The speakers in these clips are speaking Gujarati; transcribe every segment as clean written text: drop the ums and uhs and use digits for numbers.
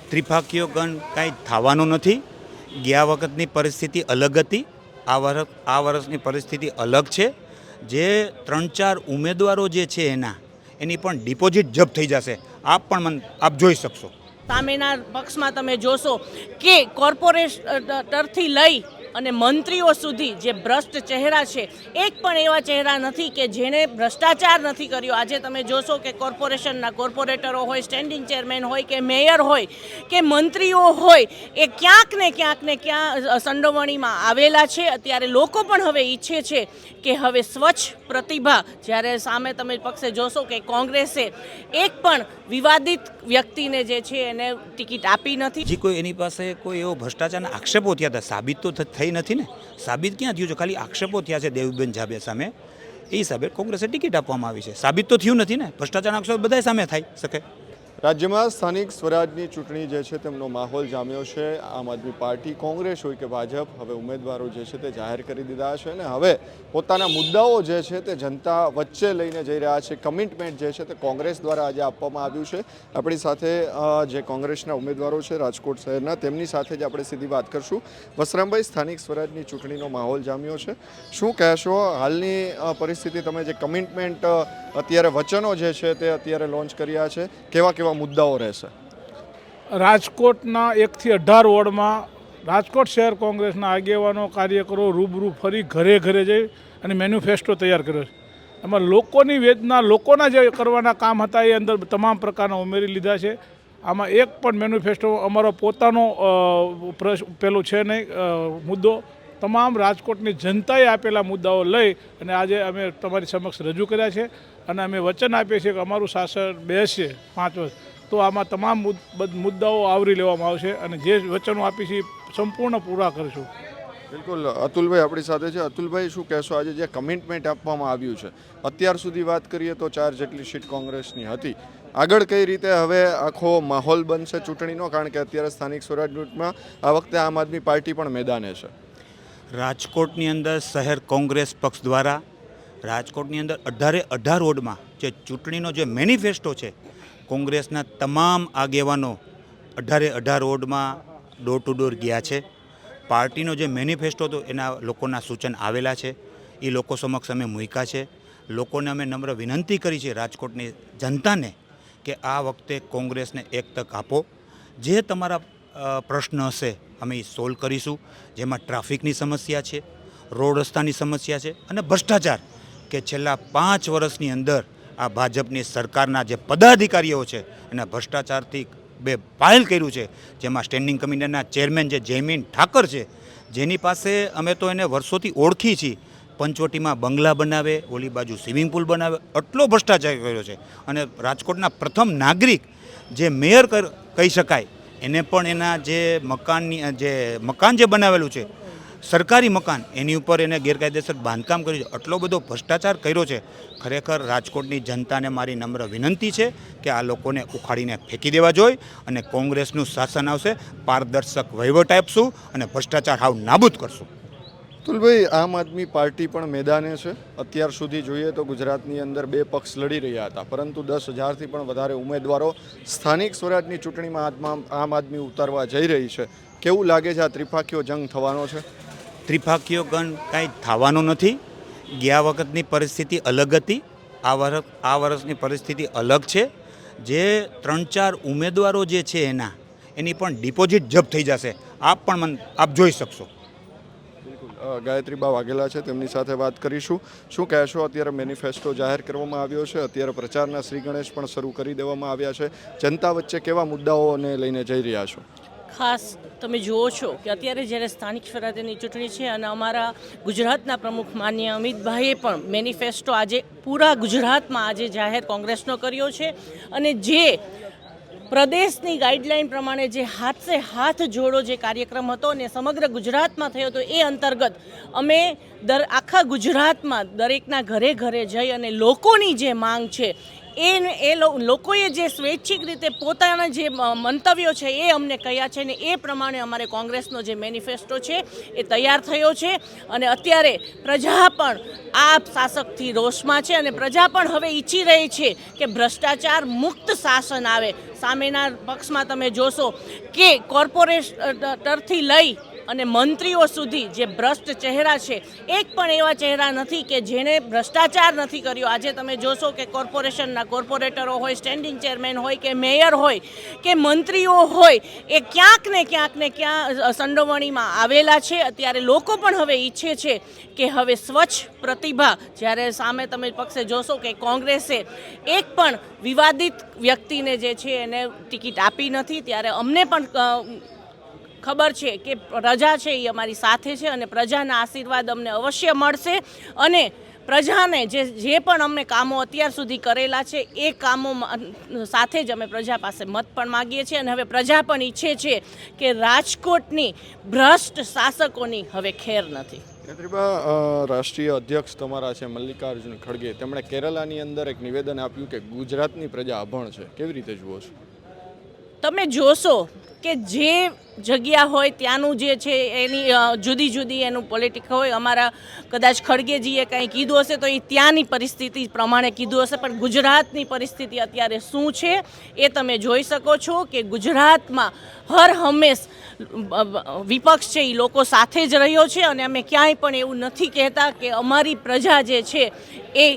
ત્રિપાખીઓ ગણ કાંઈ થવાનું નથી. ગયા વખતની પરિસ્થિતિ અલગ હતી, આ વર્ષની પરિસ્થિતિ અલગ છે. જે 3-4 ઉમેદવારો જે છે એની પણ ડિપોઝિટ જપ્ત થઈ જશે. આપ જોઈ શકશો. સામેના પક્ષમાં તમે જોશો કે કોર્પોરેટરથી લઈ અને મંત્રીઓ સુધી જે ભ્રષ્ટ ચહેરા છે, એક પણ એવા ચહેરા નથી કે જેણે ભ્રષ્ટાચાર નથી કર્યો. આજે તમે જોશો કે કોર્પોરેશનના કોર્પોરેટરો હોય, સ્ટેન્ડિંગ ચેરમેન હોય કે મેયર હોય કે મંત્રીઓ હોય, એ ક્યાંક ને ક્યાં સંડોવણીમાં આવેલા છે. અત્યારે લોકો પણ હવે ઈચ્છે છે કે હવે સ્વચ્છ પ્રતિભા, જ્યારે સામે તમે પક્ષે જોશો કે કોંગ્રેસે એક પણ વિવાદિત વ્યક્તિને જે છે એને ટિકિટ આપી નથી. જે કોઈ એની પાસે કોઈ એવો ભ્રષ્ટાચારના આક્ષેપો થયા હતા, સાબિત તો થઈ નથી ને. સાબિત ક્યાં થયું છે? ખાલી આક્ષેપો થયા છે દેવુબેન જાબે સામે. એ હિસાબે કોંગ્રેસે ટિકિટ આપવામાં આવી છે. સાબિત તો થયું નથી ને. ભ્રષ્ટાચારના આક્ષેપ બધા સામે થઈ શકે. રાજ્યમાં સ્થાનિક સ્વરાજની ચૂંટણી જે છે તેમનો માહોલ જામ્યો છે. આમ આદમી પાર્ટી, કોંગ્રેસ હોય કે ભાજપ, હવે ઉમેદવારો જે છે તે જાહેર કરી દીધા છે અને હવે પોતાના મુદ્દાઓ જે છે તે જનતા વચ્ચે લઈને જઈ રહ્યા છે. કમિટમેન્ટ જે છે તે કોંગ્રેસ દ્વારા આજે આપવામાં આવ્યું છે. આપણી સાથે જે કોંગ્રેસના ઉમેદવારો છે રાજકોટ શહેરના, તેમની સાથે જ આપણે સીધી વાત કરશું. વસરામભાઈ, સ્થાનિક સ્વરાજની ચૂંટણીનો માહોલ જામ્યો છે, શું કહેશો? હાલની પરિસ્થિતિ, તમે જે કમિટમેન્ટ અત્યારે વચનો જે છે તે અત્યારે લોન્ચ કર્યા છે, કેવા મુદ્દાઓ રહેશે? રાજકોટના 1 થી 18 વોર્ડમાં રાજકોટ શહેર કોંગ્રેસના આગેવાનો, કાર્યકરો રૂબરૂ ફરી ઘરે ઘરે જઈ અને મેન્યુફેસ્ટો તૈયાર કર્યો છે. એમાં લોકોની વેદના, લોકોના જે કરવાના કામ હતા એ અંદર તમામ પ્રકારના ઉમેરી લીધા છે. આમાં એક પણ મેન્યુફેસ્ટો અમારો પોતાનો પેલું છે નહીં મુદ્દો. તમામ રાજકોટની જનતાએ આપેલા મુદ્દાઓ લઈ અને આજે અમે તમારી સમક્ષ રજૂ કર્યા છે અને અમે વચન આપીએ છીએ કે અમારું શાસન બેસશે 5 વર્ષ તો આમાં તમામ મુદ્દાઓ આવરી લેવામાં આવશે અને જે વચનો આપી છે સંપૂર્ણ પૂરા કરીશું. બિલકુલ. અતુલભાઈ આપણી સાથે છે. અતુલભાઈ, શું કહેશો? આજે જે કમિટમેન્ટ આપવામાં આવ્યું છે, અત્યાર સુધી વાત કરીએ તો 4 જેટલી સીટ કોંગ્રેસની હતી. આગળ કઈ રીતે હવે આખો માહોલ બનશે ચૂંટણીનો? કારણ કે અત્યારે સ્થાનિક સ્વરાજમાં આ વખતે આમ આદમી પાર્ટી પણ મેદાને છે. રાજકોટની અંદર શહેર કોંગ્રેસ પક્ષ દ્વારા રાજકોટની અંદર 18 વોર્ડમાં જે ચૂંટણીનો જે મેનિફેસ્ટો છે, કોંગ્રેસના તમામ આગેવાનો 18 વોર્ડમાં ડોર ટુ ડોર ગયા છે. પાર્ટીનો જે મેનિફેસ્ટો હતો એના લોકોના સૂચન આવેલા છે, એ લોકો સમક્ષ અમે મૂક્યા છે. લોકોને અમે નમ્ર વિનંતી કરી છે, રાજકોટની જનતાને, કે આ વખતે કોંગ્રેસને એક તક આપો. જે તમારા પ્રશ્ન હશે અમે એ સોલ્વ કરીશું. જેમાં ટ્રાફિકની સમસ્યા છે, રોડ રસ્તાની સમસ્યા છે અને ભ્રષ્ટાચાર, કે છેલ્લા 5 વર્ષની અંદર આ ભાજપની સરકારના જે પદાધિકારીઓ છે એના ભ્રષ્ટાચારથી પાયલ કર્યું છે. જેમાં સ્ટેન્ડિંગ કમિટીના ચેરમેન જે જયમીન ઠાકર છે, જેની પાસે અમે તો એને વર્ષોથી ઓળખી છીએ. પંચવટીમાં બંગલા બનાવે, ઓલી બાજુ સ્વિમિંગ પુલ બનાવે, આટલો ભ્રષ્ટાચાર કર્યો છે. અને રાજકોટના પ્રથમ નાગરિક જે મેયર કહી શકાય, એને પણ એના જે મકાન જે બનાવેલું છે, સરકારી મકાન, એની ઉપર એને ગેરકાયદેસર બાંધકામ કર્યું છે. આટલો બધો ભ્રષ્ટાચાર કર્યો છે. ખરેખર રાજકોટની જનતાને મારી નમ્ર વિનંતી છે કે આ લોકોને ઉખાડીને ફેંકી દેવા જોઈએ અને કોંગ્રેસનું શાસન આવશે. પારદર્શક વહીવટ આપશું અને ભ્રષ્ટાચાર હાવ નાબૂદ કરશું. અતુલભાઈ, આમ આદમી પાર્ટી પણ મેદાને છે. અત્યાર સુધી જોઈએ તો ગુજરાતની અંદર 2 પક્ષ લડી રહ્યા હતા, પરંતુ 10,000થી પણ વધારે ઉમેદવારો સ્થાનિક સ્વરાજની ચૂંટણીમાં આમ આદમી ઉતારવા જઈ રહી છે. કેવું લાગે છે? આ ત્રિપાખીઓ જંગ થવાનો છે? ત્રિપાખીઓ ગણ કાંઈ થવાનું નથી. ગયા વખતની પરિસ્થિતિ અલગ હતી, આ વર્ષની પરિસ્થિતિ અલગ છે. જે 3-4 ઉમેદવારો જે છે એની પણ ડિપોઝિટ જપ્ત થઈ જશે. આપ જોઈ શકશો. ગાયત્રીબા વાઘેલા છે, તેમની સાથે વાત કરીશું. શું કહેશો? અત્યારે મેનિફેસ્ટો જાહેર કરવામાં આવ્યો છે, અત્યારે પ્રચારના શ્રી ગણેશ પણ શરૂ કરી દેવામાં આવ્યા છે. જનતા વચ્ચે કેવા મુદ્દાઓને લઈને જઈ રહ્યા છો? ખાસ તમે જુઓ છો કે અત્યારે જ્યારે સ્થાનિક સ્વરાજ્યની ચૂંટણી છે અને અમારા ગુજરાતના પ્રમુખ માન્ય અમિતભાઈએ પણ મેનિફેસ્ટો આજે પૂરા ગુજરાતમાં આજે જાહેર કોંગ્રેસનો કર્યો છે અને જે પ્રદેશની ગાઈડલાઈન પ્રમાણે જે હાથે હાથ જોડો જે કાર્યક્રમ હતો ને સમગ્ર ગુજરાતમાં થયો હતો, એ અંતર્ગત અમે આખા ગુજરાતમાં દરેકના ઘરે ઘરે જઈ અને લોકોની જે માંગ છે લોકોએ જે સ્વૈચ્છિક રીતે પોતાના જે મંતવ્યો છે એ અમને કહ્યા છે ને એ પ્રમાણે અમારે કોંગ્રેસનો જે મેનિફેસ્ટો છે એ તૈયાર થયો છે અને અત્યારે પ્રજા પણ આ શાસકથી રોષમાં છે અને પ્રજા પણ હવે ઈચ્છી રહી છે કે ભ્રષ્ટાચાર મુક્ત શાસન આવે. સામેના પક્ષમાં તમે જોશો કે કોર્પોરેટરથી લઈ અને મંત્રીઓ સુધી જે ભ્રષ્ટ ચહેરા છે, એક પણ એવા ચહેરા નથી કે જેણે ભ્રષ્ટાચાર નથી કર્યો. આજે તમે જોશો કે કોર્પોરેશનના કોર્પોરેટરો હોય, સ્ટેન્ડિંગ ચેરમેન હોય કે મેયર હોય કે મંત્રીઓ હોય, એ ક્યાંક ને ક્યાં સંડોવણીમાં આવેલા છે. અત્યારે લોકો પણ હવે ઈચ્છે છે કે હવે સ્વચ્છ પ્રતિભા, જ્યારે સામે તમે પક્ષે જોશો કે કોંગ્રેસે એક પણ વિવાદિત વ્યક્તિને જે છે એને ટિકિટ આપી નથી, ત્યારે અમને પણ ખબર છે કે પ્રજા છે એ અમારી સાથે છે અને પ્રજાના આશીર્વાદ અમને અવશ્ય મળશે અને પ્રજાને જે પણ અમે કામો અત્યાર સુધી કરેલા છે એ કામો સાથે જ અમે પ્રજા પાસે મત પણ માગીએ છીએ અને હવે પ્રજા પણ ઈચ્છે છે કે રાજકોટની ભ્રષ્ટ શાસકોની હવે ખેર નથી. નેત્રીબા, રાષ્ટ્રીય અધ્યક્ષ તમારા છે મલ્લિકાર્જુન ખડગે, તેમણે કેરલાની અંદર એક નિવેદન આપ્યું કે ગુજરાતની પ્રજા અભણ છે. કેવી રીતે જુઓ છો? તમે જોશો કે જે જગ્યા હોય ત્યાંનું જે છે એની જુદી જુદી એનું પોલિટિક હોય. અમારા કદાચ ખડગેજીએ કંઈ કીધું હશે તો એ ત્યાંની પરિસ્થિતિ પ્રમાણે કીધું હશે, પણ ગુજરાતની પરિસ્થિતિ અત્યારે શું છે એ તમે જોઈ શકો છો કે ગુજરાતમાં હર હંમેશ વિપક્ષ છે એ લોકો સાથે જ રહ્યો છે અને અમે ક્યાંય પણ એવું નથી કહેતા કે અમારી પ્રજા જે છે એ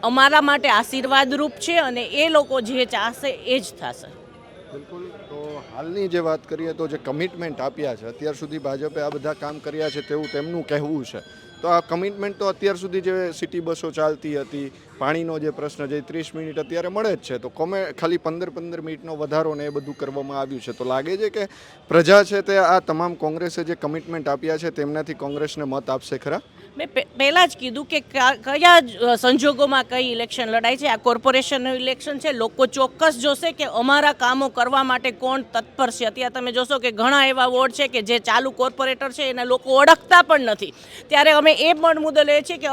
અમારા માટે આશીર્વાદરૂપ છે અને એ લોકો જે ચાહશે એ જ થશે. બિલકુલ. તો હાલની જે વાત કરીએ તો જે કમિટમેન્ટ આપ્યા છે, અત્યાર સુધી ભાજપે આ બધા કામ કર્યા છે તેવું તેમનું કહેવું છે. તો આ કમિટમેન્ટ તો અત્યાર સુધી જે સિટી બસો ચાલતી હતી, પાણીનો જે પ્રશ્ન જે 30 મિનિટ અત્યારે મળે જ છે, તો ખાલી 15 મિનિટનો વધારો ને એ બધું કરવામાં આવ્યું છે. તો લાગે છે કે પ્રજા છે તે આ તમામ કોંગ્રેસે જે કમિટમેન્ટ આપ્યા છે તેમનાથી કોંગ્રેસને મત આપશે ખરા? મેં પહેલાં જ કીધું કે કયા સંજોગોમાં કઈ ઇલેક્શન લડાય છે. આ કોર્પોરેશનનું ઇલેક્શન છે. લોકો ચોક્કસ જોશે કે અમારા કામો કરવા માટે કોણ તત્પર છે. અત્યારે તમે જોશો કે ઘણા એવા વોર્ડ છે કે જે ચાલુ કોર્પોરેટર છે એના લોકો ઓળખતા પણ નથી. ત્યારે અમે એ પણ મુદ્દો લઈએ છીએ કે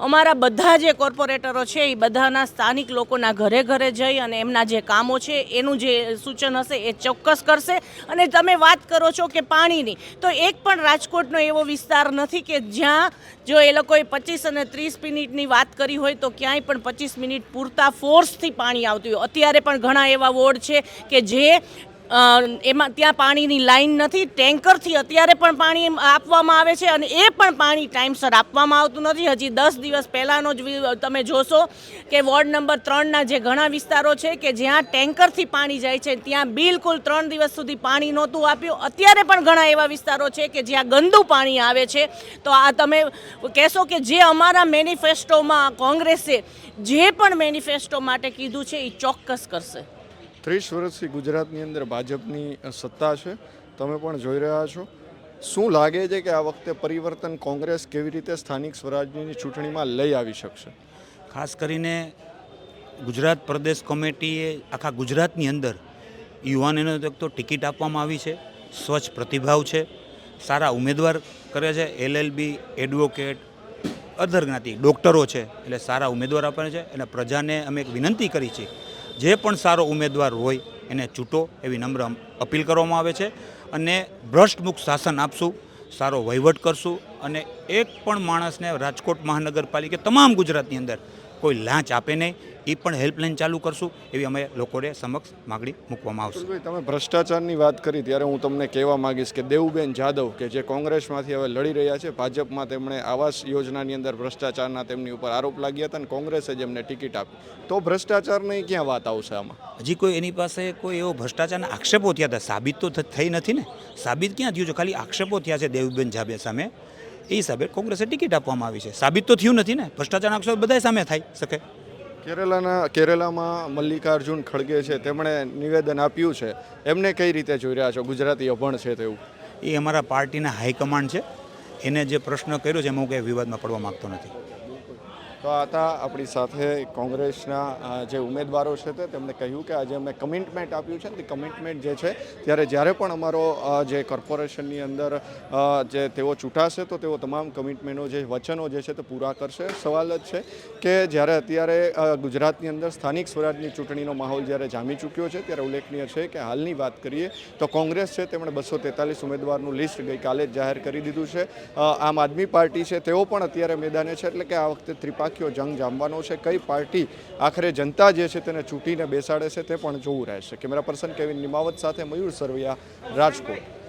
અમારા બધા જે કોર્પોરેટરો છે એ બધાના સ્થાનિક લોકોના ઘરે ઘરે જઈ અને એમના જે કામો છે એનું જે સૂચન હશે એ ચોક્કસ કરશે. અને તમે વાત કરો છો કે પાણીની, તો એક પણ રાજકોટનો એવો વિસ્તાર નથી કે જ્યાં જો એ લોકોએ 25 અને 30 મિનિટની વાત કરી હોય તો ક્યાંય પણ 25 મિનિટ પૂરતા ફોર્સથી પાણી આવતું હોય. અત્યારે પણ ઘણા એવા વોર્ડ છે કે જે એમાં ત્યાં પાણીની લાઈન નથી, ટેન્કરથી અત્યારે પણ પાણી આપવામાં આવે છે અને એ પણ પાણી ટાઈમસર આપવામાં આવતું નથી. હજી 10 દિવસ પહેલાંનો જ તમે જોશો કે વોર્ડ નંબર 3ના જે ઘણા વિસ્તારો છે કે જ્યાં ટેન્કરથી પાણી જાય છે ત્યાં બિલકુલ 3 દિવસ સુધી પાણી નહોતું આપ્યું. અત્યારે પણ ઘણા એવા વિસ્તારો છે કે જ્યાં ગંદુ પાણી આવે છે. તો આ તમે કહેશો કે જે અમારા મેનિફેસ્ટોમાં કોંગ્રેસે જે પણ મેનિફેસ્ટો માટે કીધું છે એ ચોક્કસ કરશે. 30 વર્ષથી ગુજરાતની અંદર ભાજપની સત્તા છે, તમે પણ જોઈ રહ્યા છો. શું લાગે છે કે આ વખતે પરિવર્તન કોંગ્રેસ કેવી રીતે સ્થાનિક સ્વરાજ્યની ચૂંટણીમાં લઈ આવી શકશે? ખાસ કરીને ગુજરાત પ્રદેશ કમિટીએ આખા ગુજરાતની અંદર યુવાનોને તો ટિકિટ આપવામાં આવી છે. સ્વચ્છ પ્રતિભાવ છે, સારા ઉમેદવાર કરે છે, LLB, એડવોકેટ, અધર જ્ઞાતિ ડૉક્ટરો છે, એટલે સારા ઉમેદવાર આપે છે. અને પ્રજાને અમે એક વિનંતી કરી છે, જે પણ સારો ઉમેદવાર હોય એને ચૂંટો એવી નમ્ર અપીલ કરવામાં આવે છે. અને ભ્રષ્ટમુક્ત શાસન આપશું, સારો વહીવટ કરશું અને એક પણ માણસને રાજકોટ મહાનગરપાલિકા તમામ ગુજરાતની અંદર કોઈ લાંચ આપે નહીં, એ પણ હેલ્પલાઇન ચાલુ કરશું એવી અમે લોકોને સમક્ષ માગણી મૂકવામાં આવશે. તમે ભ્રષ્ટાચારની વાત કરી ત્યારે હું તમને કહેવા માંગીશ કે દેવુબેન જાદવ કે જે કોંગ્રેસમાંથી હવે લડી રહ્યા છે, ભાજપમાં તેમણે આવાસ યોજનાની અંદર ભ્રષ્ટાચારના તેમની ઉપર આરોપ લાગ્યા હતા અને કોંગ્રેસે જેમને ટિકિટ આપી, તો ભ્રષ્ટાચારની ક્યાં વાત આવશે આમાં? હજી કોઈ એની પાસે કોઈ એવો ભ્રષ્ટાચારના આક્ષેપો થયા હતા, સાબિત તો થઈ નથી ને. સાબિત ક્યાં થયું છે? ખાલી આક્ષેપો થયા છે દેવુબેન જાદવ સામે, એ હિસાબે કોંગ્રેસે ટિકિટ આપવામાં આવી છે. સાબિત તો થયું નથી ને. ભ્રષ્ટાચારના આક્ષેપ બધા સામે થઈ શકે. કેરલામાં મલ્લિકાર્જુન ખડગે છે, તેમણે નિવેદન આપ્યું છે, એમને કઈ રીતે જોઈ રહ્યા છો? ગુજરાતી અભણ છે તેવું. એ અમારા પાર્ટીના હાઈકમાન્ડ છે, એને જે પ્રશ્ન કર્યો છે એમાં હું કંઈ વિવાદમાં પડવા માગતો નથી. તો આ હતા આપણી સાથે કોંગ્રેસના જે ઉમેદવારો છે તેમને કહ્યું કે આજે અમે કમિટમેન્ટ આપ્યું છે ને તે કમિટમેન્ટ જે છે જ્યારે પણ અમારો જે કોર્પોરેશનની અંદર જે તેઓ ચૂંટાશે તો તેઓ તમામ કમિટમેન્ટો જે વચનો જે છે તે પૂરા કરશે. સવાલ જ છે કે જ્યારે અત્યારે ગુજરાતની અંદર સ્થાનિક સ્વરાજની ચૂંટણીનો માહોલ જ્યારે જામી ચૂક્યો છે ત્યારે ઉલ્લેખનીય છે કે હાલની વાત કરીએ તો કોંગ્રેસ છે તેમણે 243 ઉમેદવારનું લિસ્ટ ગઈકાલે જ જાહેર કરી દીધું છે. આમ આદમી પાર્ટી છે તેઓ પણ અત્યારે મેદાને છે, એટલે કે આ વખતે ત્રિપાખીયો જંગ જામવાનો છે. કઈ પાર્ટી આખરે જનતા જે છે તેને ચૂંટીને બેસાડે છે તે પણ જોવું રહેશે. કેમેરા પર્સન કેવિન નિમાવત સાથે મયુર સરવૈયા, રાજકોટ.